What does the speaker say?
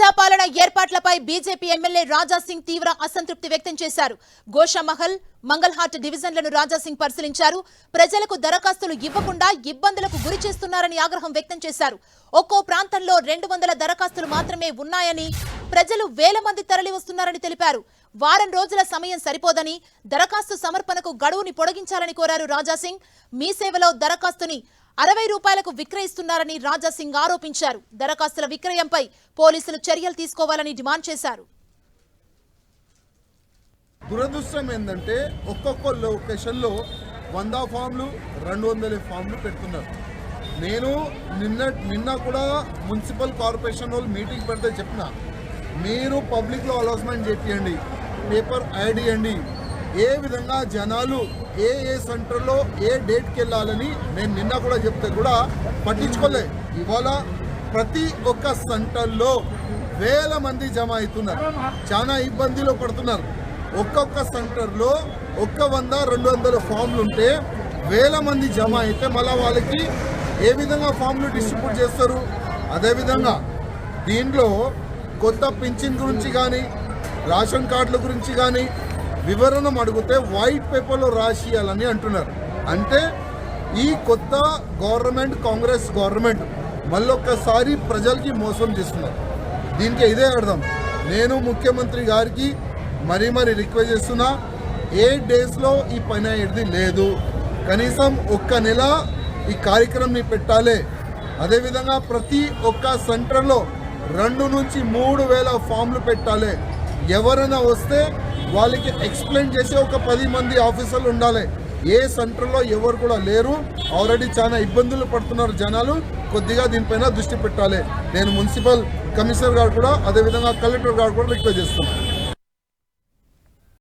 ప్రజాపాలన ఏర్పాట్లపై BJP MLA Raja Singh తీవ్ర అసంతృప్తి వ్యక్తం చేశారు. గోషామహల్, మంగల్హాట్ డివిజన్లను రాజాసింగ్ పరిశీలించారు. ప్రజలకు దరఖాస్తులు ఇవ్వకుండా ఇబ్బందులకు గురి చేస్తున్నారని ఆగ్రహం వ్యక్తం చేశారు. ఒక్కో ప్రాంతంలో 200 దరఖాస్తులు మాత్రమే ఉన్నాయని, ప్రజలు వేల మంది తరలి వస్తున్నారని తెలిపారు. వారం రోజుల సమయం సరిపోదని, దరఖాస్తు సమర్పణకు గడువుని పొడిగించాలని కోరారు రాజాసింగ్. మీ సేవలో దరఖాస్తుని 60 రూపాయలకు విక్రయిస్తున్నారని రాజాసింగ్ ఆరోపించారు. దరఖాస్తుల విక్రయంపై పోలీసులు చర్యలు తీసుకోవాలని డిమాండ్ చేశారు. దురదృష్టం ఏంటంటే ఒక్కొక్క లొకేషన్లో 100 ఫామ్లు 200 ఫామ్లు పెడుతున్నారు. నేను నిన్న కూడా మున్సిపల్ కార్పొరేషన్ వాళ్ళు మీటింగ్ పెడితే చెప్పిన, మీరు పబ్లిక్లో అనౌన్స్మెంట్ చేయండి, పేపర్ యాడ్ చేయండి, ఏ విధంగా జనాలు ఏ సెంటర్లో ఏ డేట్కి వెళ్ళాలని నేను నిన్న కూడా చెప్తే కూడా పట్టించుకోలే. ఇవాళ ప్రతి ఒక్క సెంటర్లో వేల మంది జమ అవుతున్నారు, చాలా ఇబ్బందులు పడుతున్నారు. ఒక్కొక్క సెంటర్లో 100-200 ఫామ్లు ఉంటే వేల మంది జమ అయితే మళ్ళీ వాళ్ళకి ఏ విధంగా ఫామ్లు డిస్ట్రిబ్యూట్ చేస్తారు? అదేవిధంగా దీంట్లో కొత్త పింఛన్ గురించి కానీ, రేషన్ కార్డుల గురించి కానీ వివరణ అడిగితే వైట్ పేపర్లో రాసియాలని అంటున్నారు. అంటే ఈ కొత్త గవర్నమెంట్, కాంగ్రెస్ గవర్నమెంట్ మళ్ళొక్కసారి ప్రజలకి మోసం చేస్తున్నారు. దీనికి ఇదే అర్థం. నేను ముఖ్యమంత్రి గారికి మరీ రిక్వెస్ట్ చేస్తున్నా, 8 డేస్లో ఈ పని అయ్యేది లేదు. కనీసం 1 నెల ఈ కార్యక్రమాన్ని పెట్టాలి. అదేవిధంగా ప్రతి ఒక్క సెంటర్లో 2 నుంచి 3 వేల ఫామ్లు పెట్టాలి. ఎవరైనా వస్తే వాళ్ళకి ఎక్స్ప్లెయిన్ చేసి ఒక 10 మంది ఆఫీసర్లు ఉండాలి. ఏ సెంటర్లో ఎవరు కూడా లేరు. ఆల్రెడీ చాలా ఇబ్బందులు పడుతున్నారు జనాలు. కొద్దిగా దీనిపైన దృష్టి పెట్టాలి. నేను మున్సిపల్ కమిషనర్ గారు కూడా, అదేవిధంగా కలెక్టర్ గారు కూడా రిక్వెస్ట్ చేస్తున్నాను.